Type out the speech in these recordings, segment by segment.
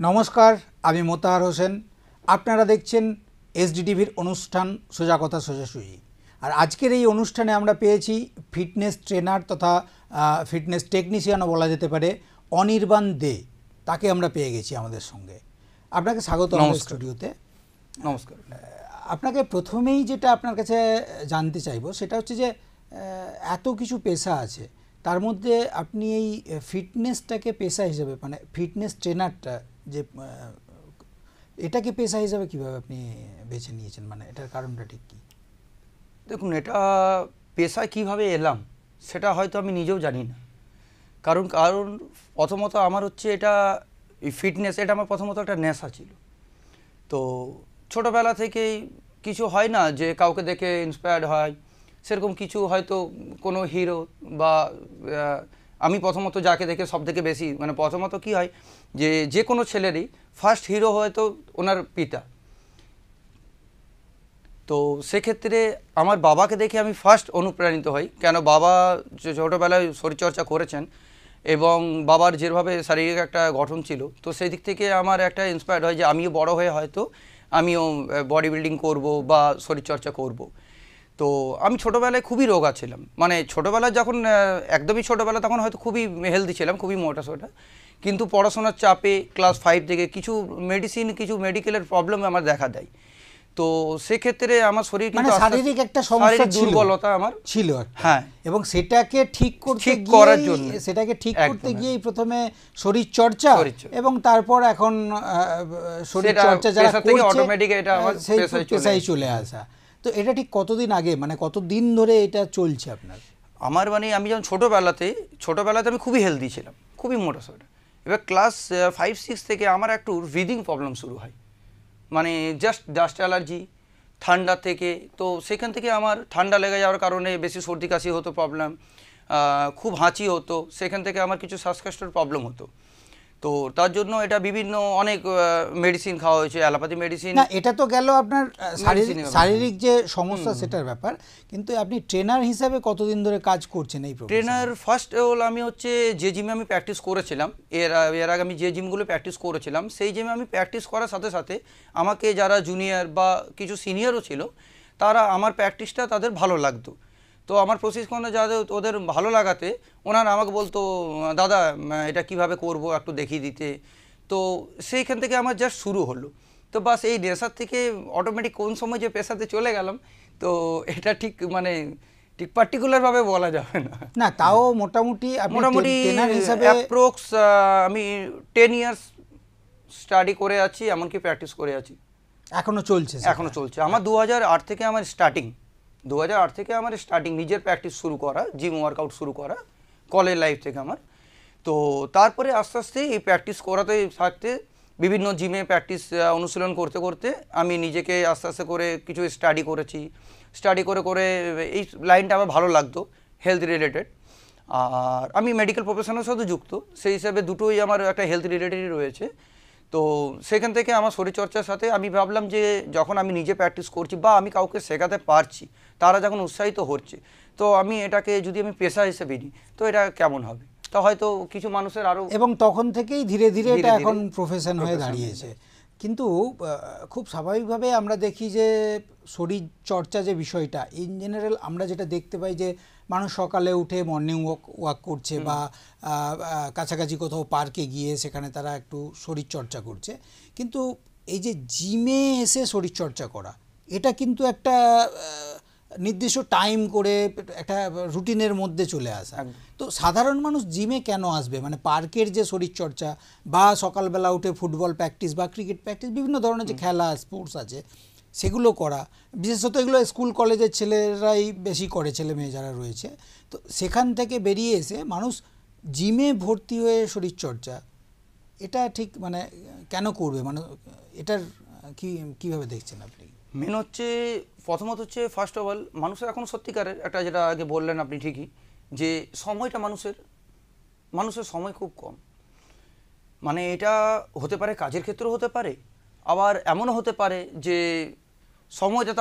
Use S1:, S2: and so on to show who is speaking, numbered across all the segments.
S1: নমস্কার, আমি মোতাহার হোসেন। আপনারা দেখছেন এসডিটিভির অনুষ্ঠান সোজা কথা সোজাসুজি। আর আজকের এই অনুষ্ঠানে আমরা পেয়েছি ফিটনেস ট্রেনার তথা ফিটনেস টেকনিশিয়ানও বলা যেতে পারে অনির্বাণ দে। তাকে আমরা পেয়ে গেছি আমাদের সঙ্গে। আপনাকে স্বাগত আমাদের স্টুডিওতে।
S2: নমস্কার।
S1: আপনাকে প্রথমেই যেটা আপনার কাছে জানতে চাইবো সেটা হচ্ছে যে এত কিছু পেশা আছে, তার মধ্যে আপনি এই ফিটনেসটাকে পেশা হিসেবে, মানে ফিটনেস ট্রেনারটা যে এটাকে পেশা হিসেবে কিভাবে আপনি বেছে নিয়েছেন, মানে এটার কারণটা ঠিক কি?
S2: দেখুন, এটা পেশায় কিভাবে এলাম সেটা হয়তো আমি নিজেও জানি না। কারণ প্রথমত আমার হচ্ছে এটা ফিটনেস, এটা আমার প্রথমত একটা নেশা ছিল। তো ছোটোবেলা থেকেই কিছু হয় না যে কাউকে দেখে ইন্সপায়ার্ড হয়, সেরকম কিছু হয়তো কোনো হিরো বা আমি প্রথমত যাকে দেখে সব থেকে বেশি, মানে প্রথমত কি হয় যে কোনো ছেলেরই ফার্স্ট হিরো হয়তো ওনার পিতা। তো সেক্ষেত্রে আমার বাবাকে দেখে আমি ফার্স্ট অনুপ্রাণিত হই, কেন বাবা ছোটোবেলায় শরীরচর্চা করেছেন এবং বাবার যেভাবে শারীরিক একটা গঠন ছিল, তো সেই দিক থেকে আমার একটা ইন্সপায়ার্ড হয় যে আমিও বড় হয়ে হয়তো আমিও বডি বিল্ডিং করবো বা শরীরচর্চা করব। তো আমি ছোটোবেলায় খুবই রোগা ছিলাম, মানে ছোটোবেলায় যখন একদমই ছোটোবেলা তখন হয়তো খুবই হেলদি ছিলাম, খুবই মোটা সোটা, কিন্তু পড়াশোনার চাপে ক্লাস 5 থেকে কিছু মেডিকেলের প্রবলেম আমার দেখা দেয়। তো সেক্ষেত্রে আমার শরীর কিন্তু
S1: শারীরিক একটা সমস্যা
S2: দুর্বলতা আমার ছিল।
S1: হ্যাঁ, এবং সেটাকে ঠিক করতে গিয়েই প্রথমে শরীর চর্চা এবং তারপর এখন শরীর চর্চা যারা করছে
S2: অটোমেটিক এটা আমার
S1: পেশায় চলে আসা। তো এটা ঠিক কতদিন আগে, মানে কতদিন ধরে এটা চলছে আপনার?
S2: আমার মানে আমি যখন ছোটোবেলাতে আমি খুবই হেলদি ছিলাম, খুবই মোটা সোটা। এবার ক্লাস 5-6 থেকে আমার একটু ব্রিদিং প্রবলেম শুরু হয়, মানে জাস্ট ডাস্ট অ্যালার্জি ঠান্ডা থেকে। তো সেখান থেকে আমার ঠান্ডা লেগে যাওয়ার কারণে বেশি সর্দি কাশি হতো, প্রবলেম, খুব হাঁচি হতো, সেখান থেকে আমার কিছু শ্বাসকষ্টের প্রবলেম হতো। তো তার জন্য এটা বিভিন্ন অনেক মেডিসিন খাওয়া হয়েছে, অ্যালোপ্যাথি মেডিসিন।
S1: না, এটা তো গেল আপনার শারীরিক যে সমস্যা সেটার ব্যাপার, কিন্তু আপনি ট্রেনার হিসাবে কতদিন ধরে কাজ করছেন এই প্রফেশনে?
S2: ট্রেনার ফার্স্ট আমি হচ্ছে যে জিমে আমি প্র্যাকটিস করেছিলাম, এর আগে আমি যে জিমগুলো প্র্যাকটিস করেছিলাম সেই জিমে আমি প্র্যাকটিস করার সাথে সাথে আমাকে যারা জুনিয়র বা কিছু সিনিয়রও ছিল, তারা আমার প্র্যাকটিসটা তাদের ভালো লাগতো। তো আমার প্রশিক্ষণে যাদের ওদের ভালো লাগাতে ওনারা আমাকে বলতো, দাদা এটা কিভাবে করব একটু দেখিয়ে দিতে। তো সেইখান থেকে আমার জাস্ট শুরু হলো। তো বাস এই নেশার থেকে অটোমেটিক কোন সময় যে পেশাতে চলে গেলাম, তো এটা ঠিক পার্টিকুলারভাবে বলা যাবে না।
S1: না, তাও মোটামুটি ট্রেনার হিসেবে
S2: অ্যাপ্রক্স আমি 10 ইয়ার্স স্টাডি করে আছি, এমনকি প্র্যাকটিস করে আছি।
S1: এখনো চলছে?
S2: আমার 2008 থেকে আমার স্টার্টিং নিজের প্র্যাকটিস শুরু করা, জিম ওয়ার্কআউট শুরু করা কলেজ লাইফ থেকে আমার। তো তারপরে আস্তে আস্তে এই প্র্যাকটিস করাতে থাকতে বিভিন্ন জিমে প্র্যাকটিস অনুশীলন করতে করতে আমি নিজেকে আস্তে আস্তে করে কিছু স্টাডি করে এই লাইনটা আমার ভালো লাগতো, হেলথ রিলেটেড। আর আমি মেডিকেল প্রফেশনের সাথে যুক্ত, সেই হিসাবে দুটোই আমার একটা হেলথ রিলেটেডই রয়েছে। তো সেখান থেকে আমার শরীরচর্চার সাথে আমি ভাবলাম যে যখন আমি নিজে প্র্যাকটিস করছি বা আমি কাউকে শেখাতে পারছি, তারা যখন উৎসাহিত হচ্ছে, তো আমি এটাকে যদি আমি পেশা হিসেবে নিই তো এটা কেমন হবে। তো হয়তো কিছু মানুষের আরও,
S1: এবং তখন থেকেই ধীরে ধীরে এটা এখন প্রফেশন হয়ে দাঁড়িয়েছে। কিন্তু খুব স্বাভাবিকভাবে আমরা দেখি যে শরীর চর্চা যে বিষয়টা, ইন জেনারেল আমরা যেটা দেখতে পাই যে মানুষ সকালে উঠে মর্নিং ওয়াক করছে বা কাছাকাছি কোথাও পার্কে গিয়ে সেখানে তারা একটু শরীর চর্চা করছে, কিন্তু এই যে জিমে এসে শরীর চর্চা করা, এটা কিন্তু একটা নির্দিষ্ট টাইম করে একটা রুটিনের মধ্যে চলে আসা। তো সাধারণ মানুষ জিমে কেন আসবে? মানে পার্কের যে শরীরচর্চা বা সকালবেলা উঠে ফুটবল প্র্যাকটিস বা ক্রিকেট প্র্যাকটিস, বিভিন্ন ধরনের যে খেলা স্পোর্টস আছে সেগুলো করা, বিশেষত এগুলো স্কুল কলেজের ছেলেরাই বেশি করে, ছেলে মেয়ে যারা রয়েছে। তো সেখান থেকে বেরিয়ে এসে মানুষ জিমে ভর্তি হয়ে শরীরচর্চা, এটা ঠিক মানে কেন করবে? মানে এটার কীভাবে দেখছেন আপনি?
S2: মেন হচ্ছে প্রথমত হচ্ছে ফার্স্ট অফ অল মানুষের এখন সত্যিকারের একটা, যেটা আগে বললেন আপনি ঠিকই, যে সময়টা মানুষের সময় খুব কম। মানে এটা হতে পারে কাজের ক্ষেত্রেও হতে পারে, আবার এমনও হতে পারে যে সময়টা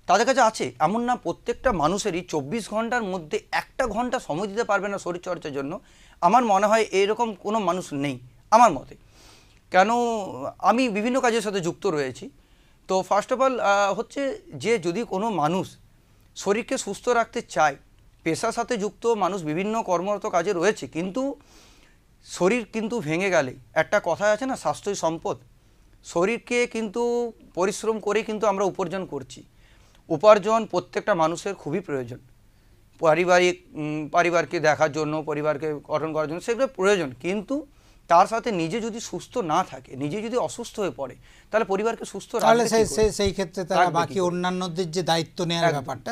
S2: তাদের কাছে আছে, এমন না। প্রত্যেকটা মানুষেরই 24 ঘন্টার মধ্যে 1 ঘন্টা সময় দিতে পারবে না শরীরচর্চার জন্য। আমার মনে হয় এরকম কোনো মানুষ নেই আমার মতে। কেন আমি বিভিন্ন কাজের সাথে যুক্ত রয়েছি। তো ফার্স্ট অফ অল হচ্ছে যে যদি কোনো মানুষ শরীরকে সুস্থ রাখতে চায়, পেশার সাথে যুক্ত মানুষ বিভিন্ন কর্মরত কাজে রয়েছে, কিন্তু শরীর কিন্তু ভেঙে গেলে, একটা কথা আছে না, স্বাস্থ্যই সম্পদ। শরীরকে কিন্তু পরিশ্রম করে কিন্তু আমরা উপার্জন করছি। উপার্জন প্রত্যেকটা মানুষের খুবই প্রয়োজন, পরিবারকে দেখার জন্য, পরিবারকে গঠন করার জন্য সেগুলো প্রয়োজন, কিন্তু তার সাথে নিজে যদি সুস্থ না থাকে, নিজে যদি অসুস্থ হয়ে পড়ে, তাহলে পরিবারকে সুস্থ
S1: তাহলে
S2: রাখবে কি করে?
S1: সেই ক্ষেত্রে তারা
S2: রাখবে কি
S1: বাকি
S2: করে?
S1: অন্যান্যদের যে দায়িত্ব নেওয়ার
S2: একদম।
S1: ব্যাপারটা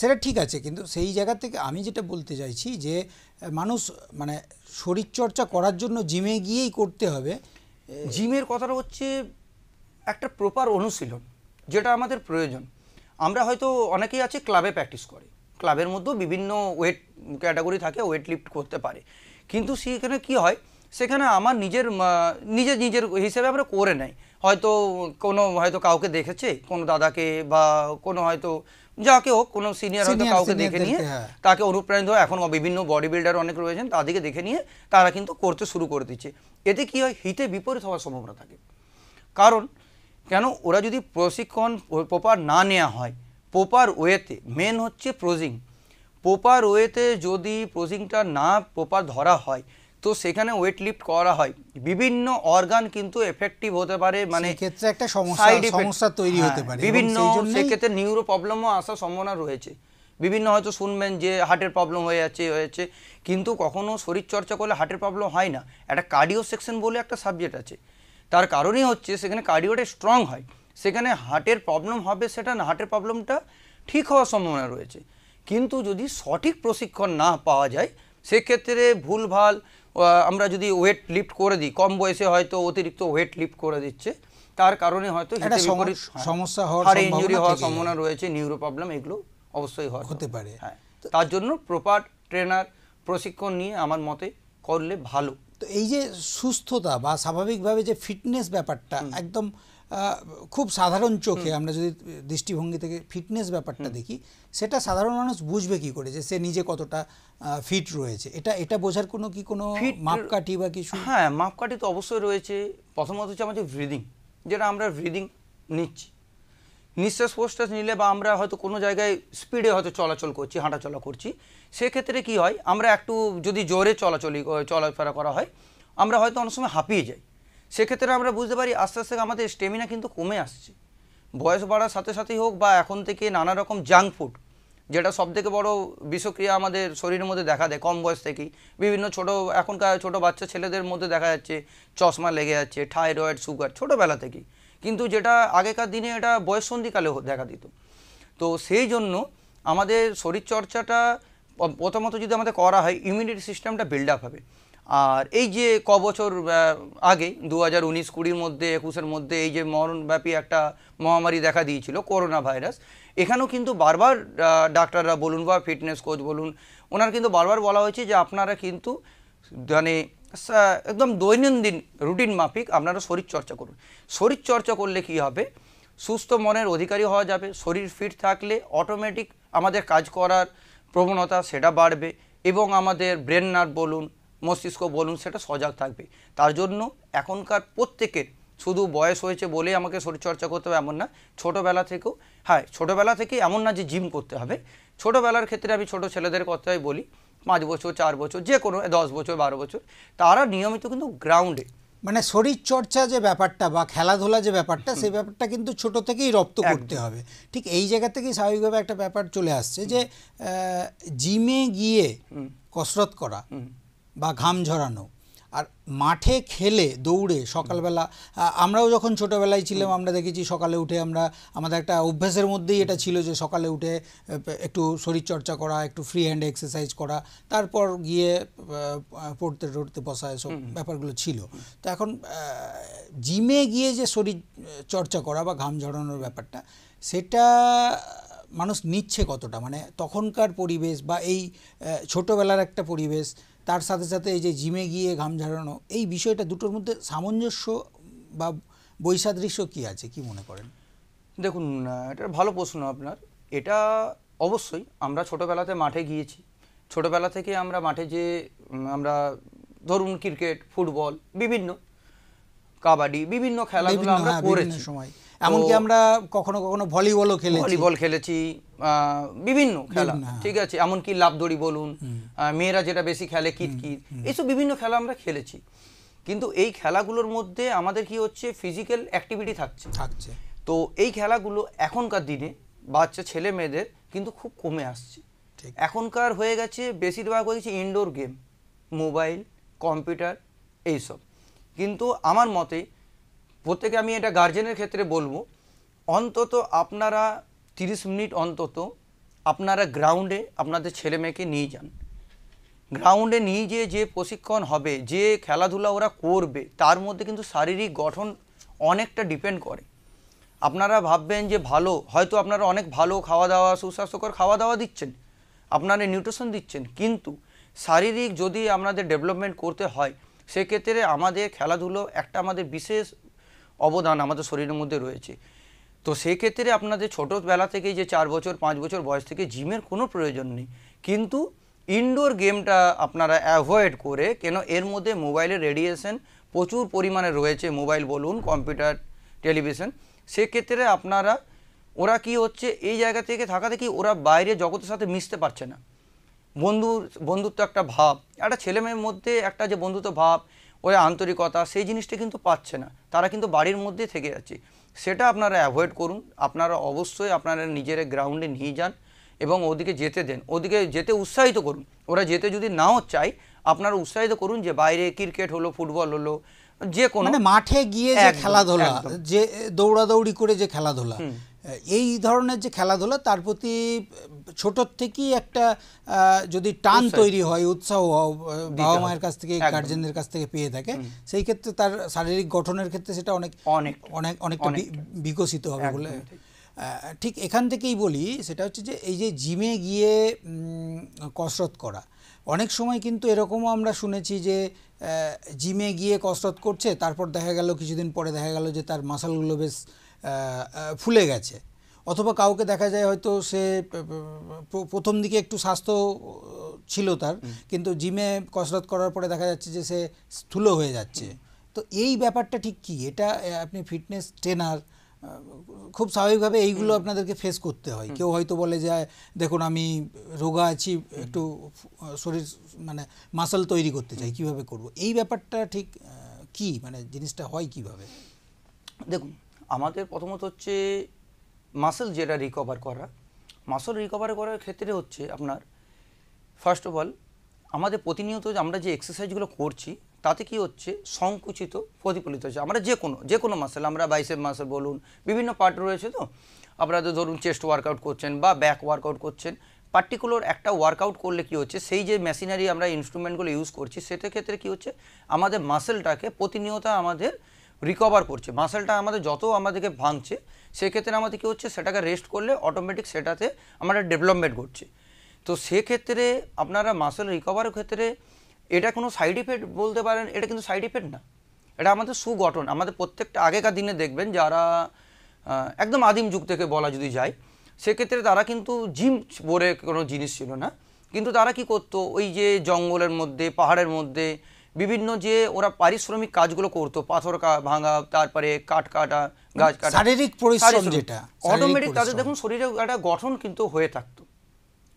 S1: সেটা ঠিক আছে, কিন্তু সেই জায়গা থেকে আমি যেটা বলতে চাইছি যে মানুষ মানে শরীরচর্চা করার জন্য জিমে গিয়েই করতে হবে।
S2: জিমের কথাটা হচ্ছে একটা প্রপার অনুশীলন, যেটা আমাদের প্রয়োজন। আমরা হয়তো অনেকেই আছে ক্লাবে প্র্যাকটিস করে, ক্লাবের মধ্যেও বিভিন্ন ওয়েট ক্যাটাগরি থাকে, ওয়েট লিফট করতে পারে, কিন্তু সেখানে কি হয়, সেখানে আমার নিজের নিজের হিসেবে আমরা করে নেয়। হয়তো কোনো হয়তো কাউকে দেখেছে, কোনো দাদাকে বা কোনো হয়তো যাকে হোক, কোনো সিনিয়র হয়তো কাউকে দেখে নিয়ে
S1: হ্যাঁ।
S2: তাকে অনুপ্রাণিত হয়। এখন বিভিন্ন বডি বিল্ডার অনেক রয়েছেন, তাদেরকে দেখে নিয়ে তারা কিন্তু করতে শুরু করে দিচ্ছে। এতে কি হয়, হিতে বিপরীত হওয়ার সম্ভাবনা থাকে। কারণ কেন, ওরা যদি প্রশিক্ষণ প্রপার না নেওয়া হয়, প্রপার ওয়েতে, মেন হচ্ছে প্রোজিং, প্রপার ওয়েতে যদি প্রোজিংটা না প্রপার ধরা হয়, তো সেখানে ওয়েট লিফট করা হয়, বিভিন্ন অর্গান কিন্তু এফেক্টিভ হতে পারে, মানে
S1: ক্ষেত্রে একটা
S2: সাইড
S1: সমস্যা তৈরি হতে পারে
S2: বিভিন্ন, সেক্ষেত্রে নিউরো প্রবলেমও আসার সম্ভাবনা রয়েছে। বিভিন্ন হয়তো শুনবেন যে হার্টের প্রবলেম হয়েছে, কিন্তু কখনো শরীরচর্চা করলে হার্টের প্রবলেম হয় না। একটা কার্ডিও সেকশন বলে একটা সাবজেক্ট আছে, তার কারণই হচ্ছে সেখানে কার্ডিওটা স্ট্রং হয়, সেখানে হার্টের প্রবলেম হবে সেটা না, হার্টের প্রবলেমটা ঠিক হওয়ার সম্ভাবনা রয়েছে। কিন্তু যদি সঠিক প্রশিক্ষণ না পাওয়া যায়, সেক্ষেত্রে ভুলভাল আমরা যদি ওয়েট লিফট করে দিই, কম বয়সে হয়তো অতিরিক্ত ওয়েট লিফট করে দিচ্ছে, তার কারণে হয়তো
S1: সমস্যা হওয়ার
S2: ইনজুরি হওয়ার সম্ভাবনা রয়েছে, নিউরো প্রবলেম এগুলো অবশ্যই হতে পারে। হ্যাঁ, তার জন্য প্রপার ট্রেনার প্রশিক্ষণ নিয়ে আমার মতে করলে ভালো।
S1: তো এই যে সুস্থতা বা স্বাভাবিকভাবে যে ফিটনেস ব্যাপারটা একদম খুব সাধারণ চোখে আমরা যদি দৃষ্টিভঙ্গি থেকে ফিটনেস ব্যাপারটা দেখি, সেটা সাধারণ মানুষ বুঝবে কি করে যে সে নিজে কতটা ফিট রয়েছে? এটা বোঝার কোনো মাপকাঠি বা কিছু?
S2: হ্যাঁ, মাপকাঠি তো অবশ্যই রয়েছে। প্রথমত হচ্ছে আমাদের ব্রিদিং, যেটা আমরা ব্রিদিং নিচ্ছি, নিঃশ্বাস প্রশ্বাস নিলে বা আমরা হয়তো কোনো জায়গায় স্পিডে হয়তো চলাচল করছি, হাঁটাচলা করছি, সেক্ষেত্রে কি হয়, আমরা একটু যদি জোরে চলাফেরা করা হয়, আমরা হয়তো অনেক সময় হাঁপিয়ে যাই। সেক্ষেত্রে আমরা বুঝতে পারি আস্তে আস্তে আমাদের স্টেমিনা কিন্তু কমে আসছে। বয়স বাড়ার সাথে সাথেই হোক বা এখন থেকে নানা রকম জাঙ্ক ফুড, যেটা সবথেকে বড় বিষক্রিয়া আমাদের শরীরের মধ্যে দেখা দেয় কম বয়স থেকেই। বিভিন্ন এখনকার ছোটো বাচ্চা ছেলেদের মধ্যে দেখা যাচ্ছে চশমা লেগে যাচ্ছে, থাইরয়েড, সুগার ছোটোবেলা থেকেই, কিন্তু যেটা আগেকার দিনে এটা বয়ঃসন্ধিকালে দেখা দিত। তো সেই জন্য আমাদের শরীরচর্চাটা প্রথমত যদি আমাদের করা হয়, ইমিউনিটি সিস্টেমটা বিল্ড আপ হবে। আর এই যে বছর আগে 2019-20 মধ্যে 21-এর মধ্যে এই যে মরণব্যাপী একটা মহামারী দেখা দিয়েছিল, করোনা ভাইরাস, এখানেও কিন্তু বারবার ডাক্তাররা বলুন বা ফিটনেস কোচ বলুন, ওনার কিন্তু বারবার বলা হয়েছে যে আপনারা কিন্তু মানে একদম দৈনন্দিন রুটিন মাফিক আপনারা শরীরচর্চা করুন। শরীরচর্চা করলে কি হবে, সুস্থ মনের অধিকারী হওয়া যাবে। শরীর ফিট থাকলে অটোমেটিক আমাদের কাজ করার প্রবণতা সেটা বাড়বে, এবং আমাদের ব্রেন নার্ভ বলুন, মস্তিষ্ক বলুন, সেটা সজাগ থাকবে। তার জন্য এখনকার প্রত্যেকের শুধু বয়স হয়েছে বলে আমাকে শরীরচর্চা করতে হবে এমন না, ছোটোবেলা থেকেও, হ্যাঁ ছোটোবেলা থেকে এমন না যে জিম করতে হবে। ছোটোবেলার ক্ষেত্রে আমি ছোটো ছেলেদের কথাই বলি, 5 বছর 4 বছর, যে কোনো 10 বছর 12 বছর, তারা নিয়মিত কিন্তু গ্রাউন্ডে,
S1: মানে শরীরচর্চা যে ব্যাপারটা বা খেলাধুলা যে ব্যাপারটা, সেই ব্যাপারটা কিন্তু ছোট থেকেই রপ্ত করতে হবে। ঠিক এই জায়গা থেকেই স্বাভাবিকভাবে একটা ব্যাপার চলে আসছে যে জিমে গিয়ে কসরত করা বা ঘাম ঝরানো আর মাঠে খেলে দৌড়ে সকালবেলা, আমরাও যখন ছোটোবেলায় ছিলাম আমরা দেখেছি সকালে উঠে আমাদের একটা অভ্যাসের মধ্যেই এটা ছিল যে সকালে উঠে একটু শরীরচর্চা করা, একটু ফ্রি হ্যান্ড এক্সারসাইজ করা, তারপর গিয়ে পড়তে বসা, এসব ব্যাপারগুলো ছিল। তো এখন জিমে গিয়ে যে শরীর চর্চা করা বা ঘাম ঝরানোর ব্যাপারটা, সেটা মানুষ নিচ্ছে কতটা, মানে তখনকার পরিবেশ বা এই ছোটোবেলার একটা পরিবেশ, তার সাথে সাথে এই যে জিমে গিয়ে ঘাম ঝরানো, এই বিষয়টা দুটোর মধ্যে সামঞ্জস্য বা বৈসাদৃশ্য কি আছে, কি মনে করেন?
S2: দেখুন, এটা ভালো প্রশ্ন আপনার। এটা অবশ্যই আমরা ছোটোবেলাতে মাঠে গিয়েছি, ছোটোবেলা থেকে আমরা মাঠে যে আমরা ধরুন ক্রিকেট, ফুটবল, বিভিন্ন কাবাডি, বিভিন্ন খেলাধুলা আমরা করেছি
S1: সময়। এমনকি আমরা কখনো কখনো ভলিবলও খেলেছি,
S2: ভলিবল খেলেছি, বিভিন্ন খেলা, ঠিক আছে, এমনকি লাফদড়ি বলুন, মেয়েরা যেটা বেশি খেলে কিতকিত, এইসব বিভিন্ন খেলা আমরা খেলেছি। কিন্তু এই খেলাগুলোর মধ্যে আমাদের কি হচ্ছে, ফিজিক্যাল অ্যাক্টিভিটি থাকছে। তো এই খেলাগুলো এখনকার দিনে বাচ্চা ছেলে মেয়েদের কিন্তু খুব কমে আসছে। এখনকার হয়ে গেছে বেশিরভাগ হয়ে গেছে ইনডোর গেম, মোবাইল, কম্পিউটার, এইসব। কিন্তু আমার মতে প্রত্যেকে, আমি এটা গার্জেনের ক্ষেত্রে বলবো, অন্তত আপনারা 30 মিনিট অন্তত আপনারা গ্রাউন্ডে আপনাদের ছেলে মেয়েকে নিয়ে যান। গ্রাউন্ডে নিয়ে গিয়ে যে প্রশিক্ষণ হবে, যে খেলাধুলা ওরা করবে, তার মধ্যে কিন্তু শারীরিক গঠন অনেকটা ডিপেন্ড করে। আপনারা ভাববেন যে ভালো, হয়তো আপনারা অনেক ভালো খাওয়া দাওয়া, সুস্বাস্থ্যকর খাওয়া দাওয়া দিচ্ছেন, আপনারা নিউট্রিশন দিচ্ছেন, কিন্তু শারীরিক যদি আপনাদের ডেভেলপমেন্ট করতে হয়, সেক্ষেত্রে আমাদের খেলাধুলো একটা আমাদের বিশেষ অবদান আমাদের শরীরের মধ্যে রয়েছে। তো সেক্ষেত্রে আপনাদের ছোটোবেলা থেকেই যে 4 বছর 5 বছর বয়স থেকে জিমের কোনো প্রয়োজন নেই, কিন্তু ইনডোর গেমটা আপনারা অ্যাভয়েড করে, কেন এর মধ্যে মোবাইলের রেডিয়েশন প্রচুর পরিমাণে রয়েছে, মোবাইল বলুন, কম্পিউটার, টেলিভিশন, সেক্ষেত্রে আপনারা, ওরা কি হচ্ছে, এই জায়গা থেকে থাকাতে কি ওরা বাইরে জগতের সাথে মিশতে পারছে না। বন্ধুত্ব একটা ভাব, একটা ছেলে মেয়ের মধ্যে একটা যে বন্ধুত্ব ভাব, ওই আন্তরিকতা, সেই জিনিসটা কিন্তু পাচ্ছে না, তারা কিন্তু বাড়ির মধ্যে থেকে যাচ্ছে। সেটা আপনারা অ্যাভয়েড করুন। আপনারা অবশ্যই আপনারা নিজের গ্রাউন্ডে নিয়ে যান এবং ওদিকে যেতে দেন, ওদিকে যেতে উৎসাহিত করুন। ওরা যেতে যদি নাও চায়, আপনারা উৎসাহিত করুন যে বাইরে ক্রিকেট হলো, ফুটবল হলো, যে কোনো
S1: মানে মাঠে গিয়ে যে খেলাধুলা, যে দৌড়াদৌড়ি করে যে খেলাধুলা, এই ধরনের যে খেলাধুলা, তার প্রতি ছোটোর থেকেই একটা যদি টান তৈরি হয়, উৎসাহ বাবা মায়ের কাছ থেকে, গার্জেনদের কাছ থেকে পেয়ে থাকে, সেই ক্ষেত্রে তার শারীরিক গঠনের ক্ষেত্রে সেটা অনেকটা বিকশিত হবে বলে। ঠিক এখান থেকেই বলি, সেটা হচ্ছে যে এই যে জিমে গিয়ে কসরত করা, অনেক সময় কিন্তু এরকমও আমরা শুনেছি যে জিমে গিয়ে কসরত করছে, তারপর দেখা গেল কিছুদিন পরে দেখা গেল যে তার মাসলগুলো বেশ ফুলে গেছে, অথবা কাউকে দেখা যায় হয়তো সে প্রথম দিকে একটু স্বাস্থ্য ছিল তার, কিন্তু জিমে কসরত করার পরে দেখা যাচ্ছে যে সে স্থূল হয়ে যাচ্ছে। তো এই ব্যাপারটা ঠিক কি? এটা আপনি ফিটনেস ট্রেনার, খুব স্বাভাবিকভাবে এইগুলো আপনাদেরকে ফেস করতে হয়। কেউ হয়তো বলে যে দেখুন আমি রোগা আছি, একটু শরীর মানে মাসল তৈরি করতে চাই, কিভাবে করব? এই ব্যাপারটা ঠিক কি, মানে জিনিসটা হয় কিভাবে?
S2: দেখুন, আমাদের প্রথমত হচ্ছে মাসল যেটা রিকভার করার ক্ষেত্রে হচ্ছে আপনার ফার্স্ট অফ অল আমাদের প্রতিনিয়ত আমরা যে এক্সারসাইজগুলো করছি, তাতে কি হচ্ছে, সংকুচিত প্রতিফলিত হচ্ছে। আমরা যে কোনো মাসল, আমরা বাইসেপ মাসল বলুন, বিভিন্ন পার্ট রয়েছে, তো আপনারা ধরুন চেস্ট ওয়ার্কআউট করছেন বা ব্যাক ওয়ার্কআউট করছেন, পার্টিকুলার একটা ওয়ার্কআউট করলে কি হচ্ছে, সেই যে মেশিনারি আমরা ইনস্ট্রুমেন্টগুলো ইউজ করছি, সেটার ক্ষেত্রে কি হচ্ছে, আমাদের মাসলটাকে প্রতিনিয়ত আমাদের রিকভার করছে। মাসলটা আমাদের যত আমাদেরকে ভাঙছে, সেক্ষেত্রে আমাদের কী হচ্ছে, সেটাকে রেস্ট করলে অটোমেটিক সেটাতে আমাদের ডেভেলপমেন্ট ঘটছে। তো সেক্ষেত্রে আপনারা মাসল রিকভারের ক্ষেত্রে এটা কোনো সাইড ইফেক্ট বলতে পারেন, এটা কিন্তু সাইড ইফেক্ট না, এটা আমাদের সুগঠন। আমাদের প্রত্যেকটা আগেকার দিনে দেখবেন যারা একদম আদিম যুগ থেকে বলা যদি যায়, সেক্ষেত্রে তারা কিন্তু জিম বলে কোনো জিনিস ছিল না, কিন্তু তারা কি করতো, ওই যে জঙ্গলের মধ্যে, পাহাড়ের মধ্যে বিভিন্ন যে ওরা পারিশ্রমিক কাজগুলো করতো, পাথর ভাঙা, তারপরে কাঠ কাটা, গাছ কাটা,
S1: শারীরিক পরিশ্রম, যেটা
S2: অটোমেটিক তাদের দেখুন শরীরে একটা গঠন কিন্তু হয়ে থাকতো।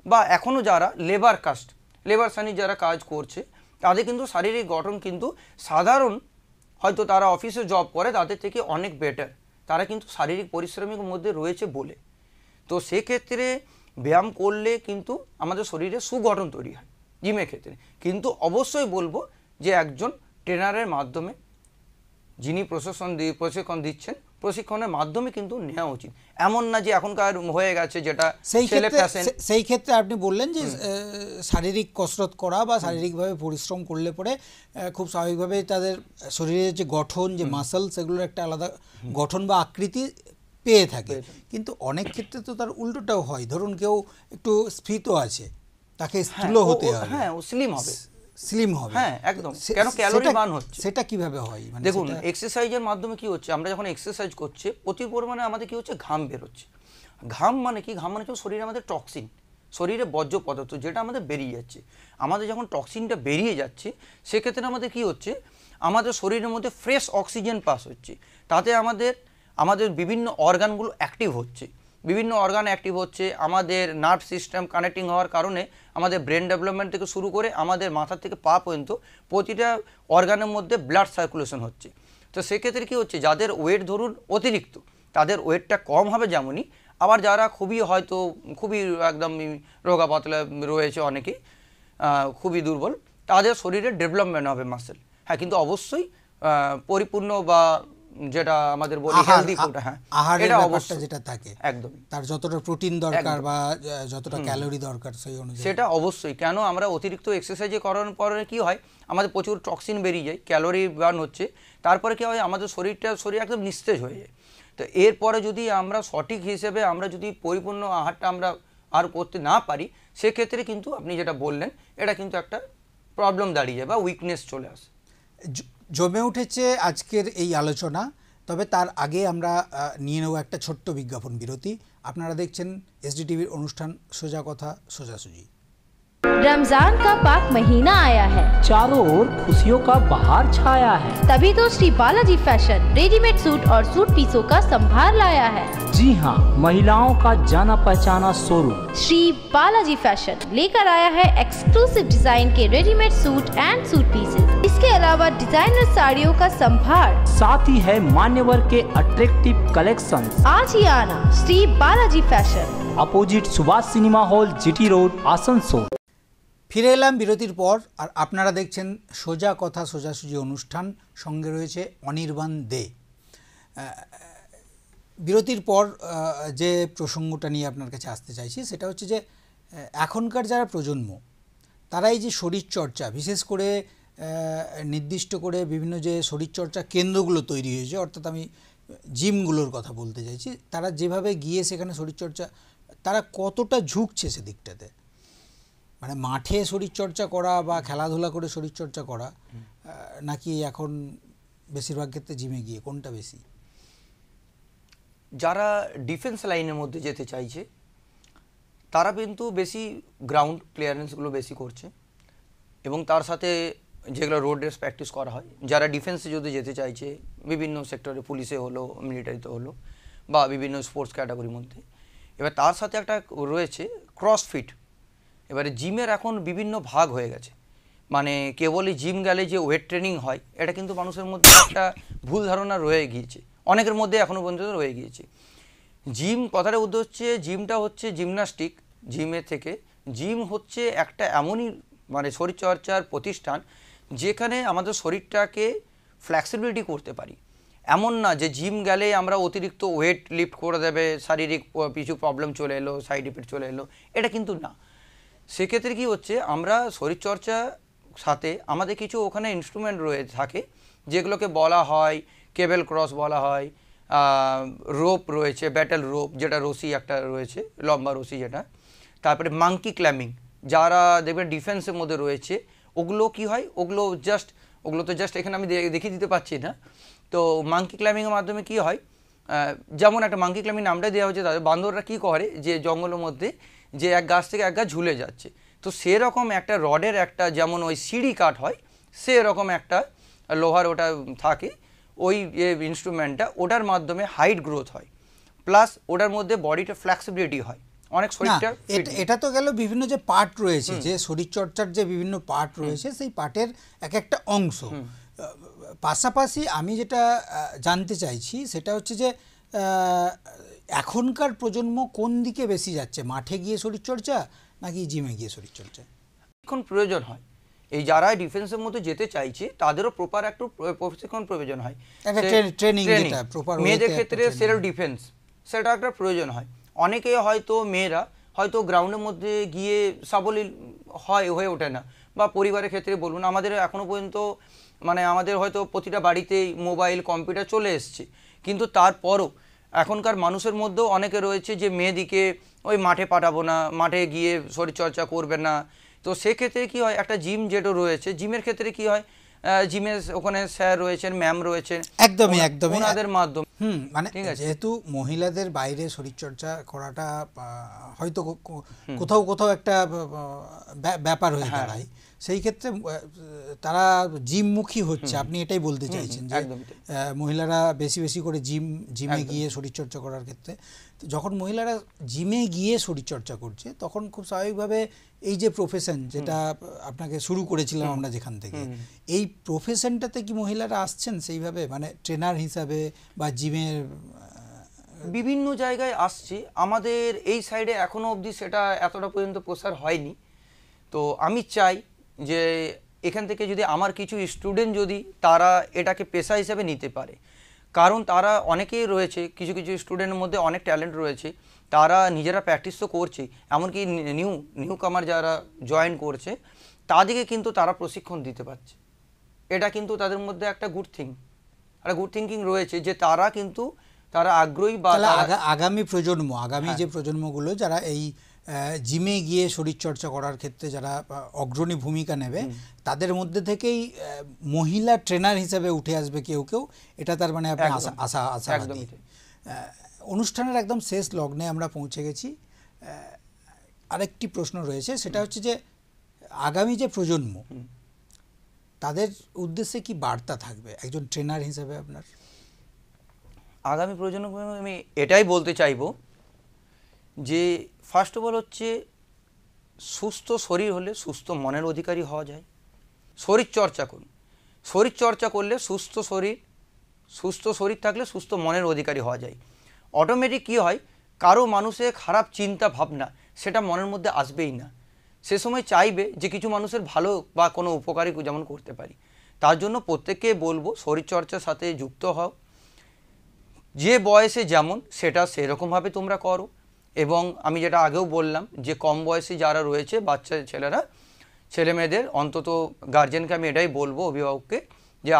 S2: বা এখনও যারা লেবার শ্রেণীর যারা কাজ করছে, তাদের কিন্তু শারীরিক গঠন কিন্তু সাধারণ, হয়তো তারা অফিসে জব করে তাদের থেকে অনেক বেটার, তারা কিন্তু শারীরিক পরিশ্রমের মধ্যে রয়েছে বলে। তো সেক্ষেত্রে ব্যায়াম করলে কিন্তু আমাদের শরীরে সুগঠন তৈরি হয় জিমের ক্ষেত্রে। কিন্তু অবশ্যই বলবো যে একজন ট্রেনারের মাধ্যমে, যিনি প্রশিক্ষণ দিচ্ছেন, প্রশিক্ষণের মাধ্যমে কিন্তু নেওয়া উচিত। এমন না যে এখনকার হয়ে গেছে যেটা
S1: সেই ক্ষেত্রে আপনি বললেন যে শারীরিক কসরত করা বা শারীরিকভাবে পরিশ্রম করলে পরে খুব স্বাভাবিকভাবে তাদের শরীরের যে গঠন, যে মাসল, সেগুলোর একটা আলাদা গঠন বা আকৃতি পেয়ে থাকে। কিন্তু অনেক ক্ষেত্রে তো তার উল্টোটাও হয়। ধরুন কেউ একটু স্ফীত আছে, তাকে স্থূল হতে হবে,
S2: হ্যাঁ, ও স্লিম হবে,
S1: হ্যাঁ একদম। কেন ক্যালোরি বার্ন হচ্ছে, সেটা কিভাবে হয়?
S2: দেখুন, এক্সারসাইজের মাধ্যমে কি হচ্ছে, আমরা যখন এক্সারসাইজ করছি, প্রচুর পরিমাণে আমাদের কি হচ্ছে, ঘাম বেরোচ্ছে। ঘাম মানে কি, ঘাম মানে হচ্ছে শরীরে আমাদের টক্সিন, শরীরে বর্জ্য পদার্থ যেটা আমাদের বেরিয়ে যাচ্ছে। আমাদের যখন টক্সিনটা বেরিয়ে যাচ্ছে, সেক্ষেত্রে আমাদের কি হচ্ছে, আমাদের শরীরের মধ্যে ফ্রেশ অক্সিজেন পাস হচ্ছে, তাতে আমাদের বিভিন্ন অর্গানগুলো অ্যাক্টিভ হচ্ছে, বিভিন্ন অর্গান অ্যাক্টিভ হচ্ছে, আমাদের নার্ভ সিস্টেম কানেক্টিং হওয়ার কারণে আমাদের ব্রেন ডেভেলপমেন্ট থেকে শুরু করে আমাদের মাথা থেকে পা পর্যন্ত প্রতিটা অর্গানের মধ্যে ব্লাড সার্কুলেশন হচ্ছে। তো সেক্ষেত্রে কী হচ্ছে, যাদের ওয়েট ধরুন অতিরিক্ত, তাদের ওয়েটটা কম হবে যেমনই, আবার যারা খুবই একদম রোগা পাতলা রয়েছে অনেকেই, খুবই দুর্বল, তাদের শরীরে ডেভেলপমেন্ট হবে মাসেল। হ্যাঁ, কিন্তু অবশ্যই পরিপূর্ণ বা যেটা আমাদের বলি হেলদি ফুড, হ্যাঁ
S1: আহারের ব্যাপারটা যেটা থাকে
S2: একদমই
S1: তার যতটা প্রোটিন দরকার বা যতটা ক্যালোরি দরকার সেই অনুযায়ী
S2: সেটা অবশ্যই। কেন আমরা অতিরিক্ত এক্সারসাইজ করার পরে কি হয়, আমাদের প্রচুর টক্সিন বেরিয়ে যায়, ক্যালোরি বার্ন হচ্ছে, তারপরে কি হয় আমাদের শরীর একদম নিস্তেজ হয়ে যায়। তো এরপরে যদি আমরা সঠিক হিসেবে আমরা যদি পরিপূর্ণ আহারটা আমরা আর করতে না পারি, সেক্ষেত্রে কিন্তু আপনি যেটা বললেন এটা কিন্তু একটা প্রবলেম দাঁড়িয়ে যায় বা উইকনেস চলে আসে।
S1: জমে উঠেছে আজকের এই আলোচনা, তবে তার আগে আমরা নিয়ে নেব একটা ছোট্ট বিজ্ঞাপন বিরতি। আপনারা দেখছেন এসডিটিভির অনুষ্ঠান সোজা কথা সোজাসুজি।
S3: रमजान का पाक महीना आया है,
S4: चारों ओर खुशियों का बहार छाया है।
S3: तभी तो Shri Balaji fashion readymade suit और सूट पीसों का संभार लाया है।
S4: जी हाँ, महिलाओं का जाना पहचाना शोरूम
S3: श्री बालाजी फैशन लेकर आया है एक्सक्लूसिव डिजाइन के readymade suit and suit pieces. इसके अलावा डिजाइनर साड़ियों का संभार,
S4: साथ ही है मान्यवर के अट्रैक्टिव कलेक्शन।
S3: आज ही आना Shri Balaji fashion,
S4: opposite Subhash cinema hall, GT road, Asansol.
S1: ফিরে এলাম বিরতির পর, আর আপনারা দেখছেন সোজা কথা সোজাসুজি অনুষ্ঠান, সঙ্গে রয়েছে অনির্বাণ দে। বিরতির পর যে প্রসঙ্গটা নিয়ে আপনার কাছে আসতে চাইছি সেটা হচ্ছে যে এখনকার যারা প্রজন্ম, তারা এই যে শরীরচর্চা, বিশেষ করে নির্দিষ্ট করে বিভিন্ন যে শরীরচর্চা কেন্দ্রগুলো তৈরি হয়েছে, অর্থাৎ আমি জিমগুলোর কথা বলতে চাইছি, তারা যেভাবে গিয়ে সেখানে শরীরচর্চা, তারা কতটা ঝুঁকছে সেদিকটাতে, মানে মাঠে শরীরচর্চা করা বা খেলাধুলা করে শরীরচর্চা করা, নাকি এখন বেশিরভাগ ক্ষেত্রে জিমে গিয়ে, কোনটা বেশি?
S2: যারা ডিফেন্স লাইনের মধ্যে যেতে চাইছে তারা কিন্তু বেশি গ্রাউন্ড ক্লিয়ারেন্সগুলো বেশি করছে, এবং তার সাথে যেগুলো রোড রেস প্র্যাকটিস করা হয়, যারা ডিফেন্সে যদি যেতে চাইছে বিভিন্ন সেক্টরে, পুলিশে হলো, মিলিটারিতে হলো, বা বিভিন্ন স্পোর্টস ক্যাটাগরির মধ্যে, এবার তার সাথে একটা রয়েছে ক্রসফিট। এবারে জিমের এখন বিভিন্ন ভাগ হয়ে গেছে, মানে কেবলই জিম গেলে যে ওয়েট ট্রেনিং হয়, এটা কিন্তু মানুষের মধ্যে একটা ভুল ধারণা রয়ে গিয়েছে, অনেকের মধ্যে এখনও পর্যন্ত রয়ে গিয়েছে। জিম কথাটা উদ্দেশ্য হচ্ছে, জিমটা হচ্ছে জিমনাস্টিক, জিমের থেকে জিম হচ্ছে একটা এমনই মানে শরীরচর্চার প্রতিষ্ঠান যেখানে আমাদের শরীরটাকে ফ্লেক্সিবিলিটি করতে পারি। এমন না যে জিম গেলে আমরা অতিরিক্ত ওয়েট লিফট করে দেবে, শারীরিক কিছু প্রবলেম চলে এলো, সাইড ইফেক্ট চলে এলো, এটা কিন্তু না। সেক্ষেত্রে কী হচ্ছে, আমরা শরীরচর্চার সাথে আমাদের কিছু ওখানে ইনস্ট্রুমেন্ট রয়ে থাকে, যেগুলোকে বলা হয় কেবল ক্রস বলা হয়, রোপ রয়েছে, ব্যাটেল রোপ, যেটা রশি একটা রয়েছে, লম্বা রশি যেটা, তারপরে মাঙ্কি ক্ল্যাম্বিং, যারা দেখবেন ডিফেন্সের মধ্যে রয়েছে, ওগুলো কি হয়, ওগুলো তো জাস্ট এখানে আমি দেখিয়ে দিতে পারছি না। তো মাঙ্কি ক্ল্যাম্বিংয়ের মাধ্যমে কি হয়, যেমন একটা মাঙ্কি ক্ল্যাম্বিং নামটা দেওয়া হচ্ছে, তাদের বান্দররা কী করে যে জঙ্গলের মধ্যে যে এক গাছ থেকে এক গাছ ঝুলে যাচ্ছে, তো সেরকম একটা রডের একটা যেমন ওই সিঁড়ি কাঠ হয়, সেরকম একটা লোহার ওটা থাকে, ওই ইনস্ট্রুমেন্টটা, ওটার মাধ্যমে হাইট গ্রোথ হয়, প্লাস ওটার মধ্যে বডিটা ফ্লেক্সিবিলিটি হয়, অনেক শরীরটা।
S1: এটা তো গেল বিভিন্ন যে পার্ট রয়েছে, যে শরীরচর্চার যে বিভিন্ন পার্ট রয়েছে, সেই পার্টের এক একটা অংশ। পাশাপাশি আমি যেটা জানতে চাইছি সেটা হচ্ছে যে এখনকার প্রজন্ম কোন দিকে বেশি যাচ্ছে, মাঠে গিয়ে শরীরচর্চা নাকি জিমে গিয়ে শরীরচর্চা?
S2: এখন প্রয়োজন হয়, এই যারা ডিফেন্সের মধ্যে যেতে চাইছে তাদেরও প্রপার একটু প্রশিক্ষণ প্রয়োজন হয়,
S1: ট্রেনিং, যেটা প্রপার।
S2: মেয়েদের ক্ষেত্রে সেলফ ডিফেন্স, সেটা একটা প্রয়োজন হয়। অনেকে হয়তো মেয়েরা হয়তো গ্রাউন্ডের মধ্যে গিয়ে সাবলীল হয়ে ওঠে না, বা পরিবারের ক্ষেত্রে বলুন, আমাদের এখনও পর্যন্ত মানে আমাদের হয়তো প্রতিটা বাড়িতেই মোবাইল কম্পিউটার চলে এসছে, কিন্তু তারপরও এখনকার মানুষের মধ্যেও অনেকে রয়েছে যে মেয়েদিকে ওই মাঠে পাঠাবো না, মাঠে গিয়ে শরীরচর্চা করবে না। তো সেক্ষেত্রে কী হয়, একটা জিম যেটা রয়েছে, জিমের ক্ষেত্রে কী হয়, জিমে ওখানে স্যার রয়েছেন, ম্যাম রয়েছেন,
S1: একদমই
S2: ওনাদের মাধ্যমে,
S1: মানে যেহেতু মহিলাদের বাইরে শরীরচর্চা করাটা হয়তো কোথাও একটা ব্যাপার হয়ে দাঁড়ায়, সেই ক্ষেত্রে তারা জিমমুখী হচ্ছে, আপনি এটাই বলতে চাইছেন যে
S2: একদমই তাই।
S1: মহিলারা বেশি বেশি করে জিমে গিয়ে শরীরচর্চা করার ক্ষেত্রে। তো যখন মহিলারা জিমে গিয়ে শরীরচর্চা করছে তখন খুব স্বাভাবিকভাবে এই যে প্রফেশন যেটা আপনাকে শুরু করেছিলাম আমরা যেখান থেকে, এই প্রফেশনটাতে কি মহিলারা আসছেন সেইভাবে, মানে ট্রেনার হিসাবে বা জিমের?
S2: বিভিন্ন জায়গায় আসছে, আমাদের এই সাইডে এখনো অবধি সেটা এতটা পর্যন্ত প্রসার হয়নি। তো আমি চাই যে এখান থেকে যদি আমার কিছু স্টুডেন্ট যদি তারা এটাকে পেশা হিসেবে নিতে পারে, কারণ তারা অনেকেই রয়েছে, কিছু কিছু স্টুডেন্টের মধ্যে অনেক ট্যালেন্ট রয়েছে, তারা নিজেরা প্র্যাকটিস তো করছে, এমনকি নিউ কামার যারা জয়েন করছে তাদেরকে কিন্তু তারা প্রশিক্ষণ দিতে পারছে। এটা কিন্তু তাদের মধ্যে একটা গুড থিঙ্কিং রয়েছে যে তারা কিন্তু তারা আগ্রহী বা
S1: আগামী যে প্রজন্মগুলো যারা এই জিমে গিয়ে শরীরচর্চা করার ক্ষেত্রে যারা অগ্রণী ভূমিকা নেবে তাদের মধ্যে থেকেই মহিলা ট্রেনার হিসেবে উঠে আসবে কেউ কেউ, এটা তার মানে আপনি আশাবাদী। অনুষ্ঠানের একদম শেষ লগ্নে আমরা পৌঁছে গেছি। আরেকটি প্রশ্ন রয়েছে, সেটা হচ্ছে যে আগামী যে প্রজন্ম তাদের উদ্দেশ্যে কি বার্তা থাকবে একজন ট্রেনার হিসেবে আপনার?
S2: আগামী প্রজন্মকে আমি এটাই বলতে চাইবো যে ফার্স্ট অফ অল হচ্ছে সুস্থ শরীর হলে সুস্থ মনের অধিকারী হওয়া যায়। শরীরচর্চা করুন, শরীরচর্চা করলে সুস্থ শরীর থাকলে সুস্থ মনের অধিকারী হওয়া যায়। অটোমেটিক কী হয়, কারো মানুষের খারাপ চিন্তা ভাবনা সেটা মনের মধ্যে আসবেই না, সে সময় চাইবে যে কিছু মানুষের ভালো বা কোনো উপকারী যেমন করতে পারি। তার জন্য প্রত্যেককে বলবো শরীরচর্চার সাথে যুক্ত হও, যে বয়সে যেমন সেটা সেরকমভাবে তোমরা করো। এবং আমি যেটা আগেও বললাম যে কম বয়সী যারা রয়েছে বাচ্চা ছেলে মেয়েদের অন্তত গার্জেনকে আমি এটাই বলবো, অভিভাবককে, যে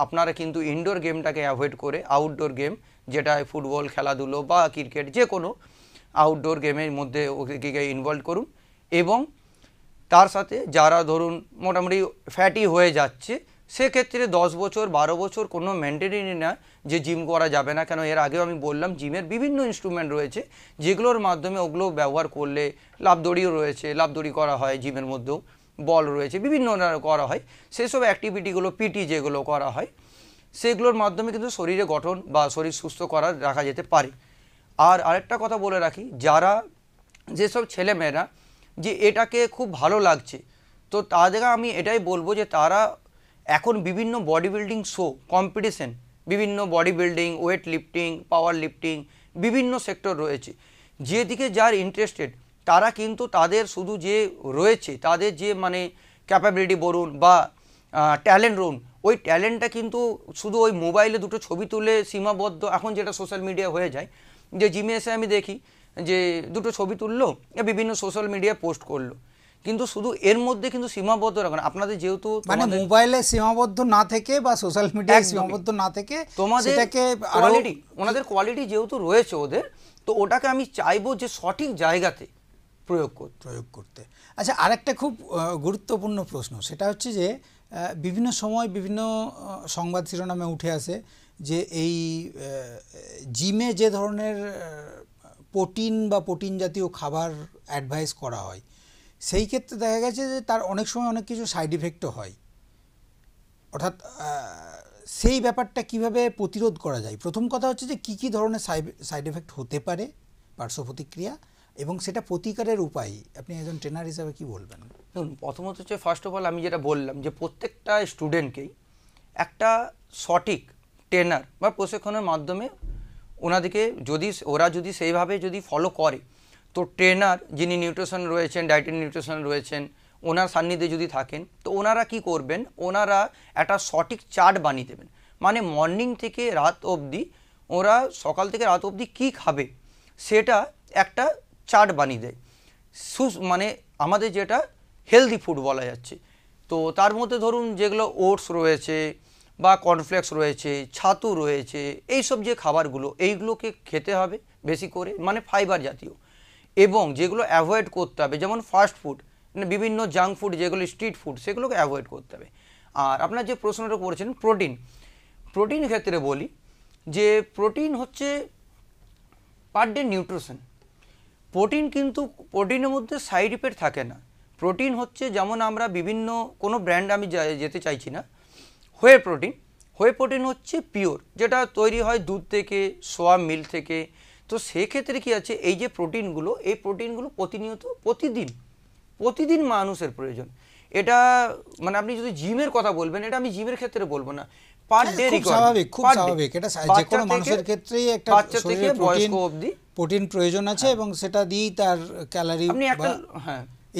S2: আপনারা কিন্তু ইনডোর গেমটাকে অ্যাভয়েড করে আউটডোর গেম, যেটা ফুটবল খেলাধুলো বা ক্রিকেট যে কোনো আউটডোর গেমের মধ্যে ওকে ইনভলভ করুন। এবং তার সাথে যারা ধরুন মোটামুটি ফ্যাটি হয়ে যাচ্ছে সেক্ষেত্রে 10 বছর 12 বছর কোনো মেনটেনই না যে জিম করা যাবে না, কেন এর আগেও আমি বললাম জিমের বিভিন্ন ইনস্ট্রুমেন্ট রয়েছে যেগুলোর মাধ্যমে ওগুলো ব্যবহার করলে, লাফদড়িও রয়েছে, লাফদড়ি করা হয় জিমের মধ্যেও, বল রয়েছে, বিভিন্ন করা হয়, সেসব অ্যাক্টিভিটিগুলো পিটি যেগুলো করা হয় সেগুলোর মাধ্যমে কিন্তু শরীরে গঠন বা শরীর সুস্থ রাখা যেতে পারে। আর আরেকটা কথা বলে রাখি, যারা যেসব ছেলেমেয়েরা যে এটাকে খুব ভালো লাগছে, তো তাদেরকে আমি এটাই বলবো যে তারা এখন বিভিন্ন বডি বিল্ডিং শো কম্পিটিশন, বিভিন্ন বডি বিল্ডিং, ওয়েট লিফটিং, পাওয়ার লিফটিং, বিভিন্ন সেক্টর রয়েছে, যেদিকে যার ইন্টারেস্টেড তারা কিন্তু তাদের শুধু যে রয়েছে তাদের যে মানে ক্যাপাবিলিটি বলুন বা ট্যালেন্ট বলুন, ওই ট্যালেন্টটা কিন্তু শুধু ওই মোবাইলে দুটো ছবি তুলে সীমাবদ্ধ, এখন যেটা সোশ্যাল মিডিয়া হয়ে যায়, যে জিমে এসে আমি দেখি যে দুটো ছবি তুললো, বিভিন্ন সোশ্যাল মিডিয়ায় পোস্ট করলো, কিন্তু শুধু এর মধ্যে কিন্তু সীমাবদ্ধ রাখুন। আপনাদের যেহেতু
S1: মানে মোবাইলে সীমাবদ্ধ না থেকে বা সোশ্যাল মিডিয়ায় সীমাবদ্ধ না থেকে
S2: ওনাদের কোয়ালিটি যেহেতু রয়েছে ওদের, তো ওটাকে আমি চাইবো যে সঠিক জায়গাতে প্রয়োগ
S1: করতে। আচ্ছা, আরেকটা খুব গুরুত্বপূর্ণ প্রশ্ন, সেটা হচ্ছে যে বিভিন্ন সময় বিভিন্ন সংবাদ শিরোনামে উঠে আসে যে এই জিমে যে ধরনের প্রোটিন বা প্রোটিন জাতীয় খাবার অ্যাডভাইস করা হয়, সেই ক্ষেত্রে দেখা গেছে যে তার অনেক সময় অনেক কিছু সাইড ইফেক্টও হয়। অর্থাৎ সেই ব্যাপারটা কিভাবে প্রতিরোধ করা যায়? প্রথম কথা হচ্ছে যে কী ধরনের সাইড এফেক্ট হতে পারে, পার্শ্ব প্রতিক্রিয়া, এবং সেটা প্রতিকারের উপায় আপনি একজন ট্রেনার হিসাবে কি বলবেন?
S2: দেখুন, প্রথমত হচ্ছে ফার্স্ট অফ অল আমি যেটা বললাম যে প্রত্যেকটা স্টুডেন্টকেই একটা সঠিক ট্রেনার বা প্রশিক্ষণের মাধ্যমে ওরা যদি সেইভাবে যদি ফলো করে, তো ট্রেনার যিনি নিউট্রিশন রয়েছেন, ডায়েটিক নিউট্রিশন রয়েছেন, ওনার সান্নিধ্যে যদি থাকেন, তো ওনারা কি করবেন, ওনারা একটা সঠিক চার্ট বানিয়ে দেবেন। মানে মর্নিং থেকে রাত অবধি, ওরা সকাল থেকে রাত অবধি কী খাবে সেটা একটা চার্ট বানিয়ে দেয়, মানে আমাদের যেটা হেলদি ফুড বলা যাচ্ছে। তো তার মধ্যে ধরুন যেগুলো ওটস রয়েছে বা কর্নফ্লেক্স রয়েছে, ছাতু রয়েছে, এইসব যে খাবারগুলো, এইগুলোকে খেতে হবে বেশি করে, মানে ফাইবার জাতীয়। এবং যেগুলো অ্যাভয়েড করতে হবে, যেমন ফাস্ট ফুড, মানে বিভিন্ন জাঙ্ক ফুড যেগুলো স্ট্রিট ফুড, সেগুলোকে অ্যাভয়েড করতে হবে। আর আপনার যে প্রশ্নটা করেছেন প্রোটিন ক্ষেত্রে বলি যে প্রোটিন হচ্ছে পার ডে নিউট্রিশন। প্রোটিন কিন্তু প্রোটিনের মধ্যে সাইড ইফেক্ট থাকে না, প্রোটিন হচ্ছে যেমন আমরা বিভিন্ন কোনো ব্র্যান্ড আমি যেতে চাইছি না, হোয়ে প্রোটিন হচ্ছে পিওর, যেটা তৈরি হয় দুধ থেকে, সোয়া মিল্ক থেকে। তো সেক্ষেত্রে কী আছে, এই যে প্রোটিনগুলো, এই প্রোটিনগুলো প্রতিদিন মানুষের প্রয়োজন। এটা মানে আপনি যদি জিমের কথা বলবেন, এটা আমি জিমের ক্ষেত্রে বলবো না, পার ডে
S1: স্বাভাবিক, খুব স্বাভাবিক। এটা যে কোনো মানুষের ক্ষেত্রেই একটা
S2: বাচ্চা থেকে বয়স্ক অবধি
S1: প্রোটিন প্রয়োজন আছে, এবং সেটা দিয়েই তার ক্যালোরি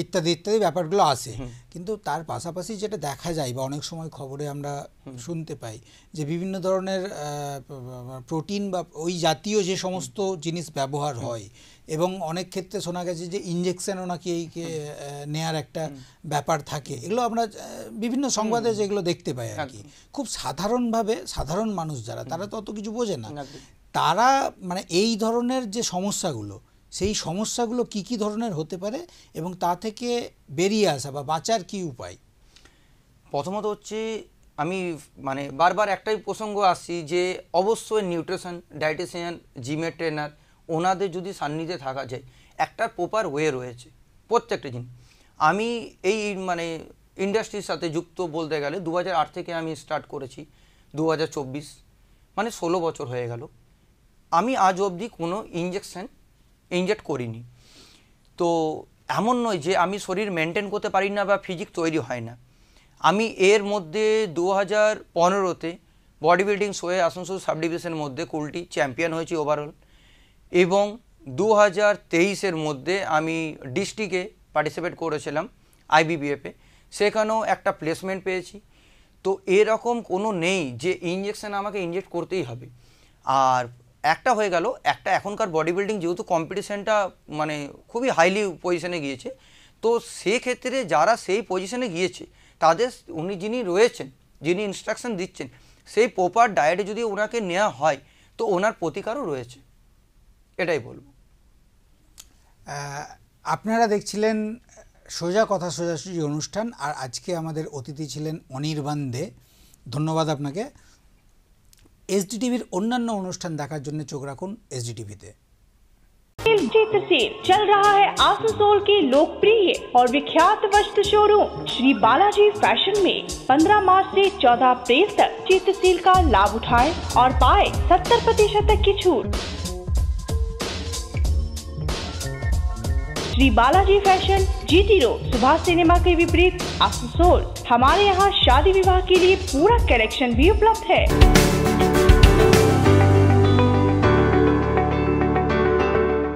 S1: ইত্যাদি ইত্যাদি ব্যাপারগুলো আসে। কিন্তু তার পাশাপাশি যেটা দেখা যায় বা অনেক সময় খবরে আমরা শুনতে পাই যে বিভিন্ন ধরনের প্রোটিন বা ওই জাতীয় যে সমস্ত জিনিস ব্যবহার হয়, এবং অনেক ক্ষেত্রে শোনা গেছে যে ইনজেকশনও নাকি এইকে নেয়ার একটা ব্যাপার থাকে। এগুলো আমরা বিভিন্ন সংবাদে যেগুলো দেখতে পাই আর কি। খুব সাধারণভাবে সাধারণ মানুষ যারা, তারা তো অত কিছু বোঝে না, তারা মানে এই ধরনের যে সমস্যাগুলো, সেই সমস্যাগুলো কি কি ধরনের হতে পারে এবং তা থেকে বেরিয়ে আসা বা বাঁচার কি উপায়?
S2: প্রথমত হচ্ছে আমি মানে বারবার একটাই প্রসঙ্গ আসছি যে অবশ্যই নিউট্রিশন, ডায়েটিশিয়ান, জিমের ট্রেনার, ওনাদের যদি সান্নিধ্যে থাকা যায়, একটা প্রপার ওয়ে রয়েছে প্রত্যেকটা জিনিস। আমি এই মানে ইন্ডাস্ট্রির সাথে যুক্ত বলতে গেলে 2008 থেকে আমি স্টার্ট করেছি, 2024 মানে 16 বছর হয়ে গেল। আমি আজ অবধি কোনো ইনজেক্ট করিনি। তো এমন নয় যে আমি শরীর মেনটেন করতে পারি না বা ফিজিক তৈরি হয় না। আমি এর মধ্যে 2015-তে বডি বিল্ডিং শোয়ে আসানসোল সাব ডিভিশনের মধ্যে কুলটি চ্যাম্পিয়ন হয়েছি ওভারঅল, এবং 2023-এর মধ্যে আমি ডিস্ট্রিক্টে পার্টিসিপেট করেছিলাম IBBF-এ, সেখানেও একটা প্লেসমেন্ট পেয়েছি। তো এরকম কোনো নেই যে ইনজেকশন আমাকে ইনজেক্ট করতেই হবে। আর একটা হয়ে গেল, একটা এখনকার বডি বিল্ডিং যেহেতু কম্পিটিশানটা মানে খুবই হাইলি পজিশনে গিয়েছে, তো সেক্ষেত্রে যারা সেই পজিশনে গিয়েছে তাদের যিনি রয়েছেন, যিনি ইনস্ট্রাকশন দিচ্ছেন, সেই প্রপার ডায়েটে যদি ওনাকে নেওয়া হয় তো ওনার প্রতিকারও রয়েছে, এটাই বলবো।
S1: আপনারা দেখছিলেন সোজা কথা সোজাসুজি অনুষ্ঠান, আর আজকে আমাদের অতিথি ছিলেন অনির্বাণ দে। ধন্যবাদ আপনাকে। SDTV-র অন্যান্য অনুষ্ঠান দেখার জন্য চোখ রাখুন SDTV-তে।
S5: चल रहा है आसनसोल के लोकप्रिय और विख्यात वस्त्र शोरूम श्री बालाजी फैशन में 15 मार्च से 14 अप्रैल तक चित्र सेल का लाभ उठाएं और पाए 70% तक की छूट। Shri Balaji fashion, GT road, Subhash cinema के विपरीत, आसनसोल। हमारे यहाँ शादी विवाह के लिए पूरा कलेक्शन भी उपलब्ध है।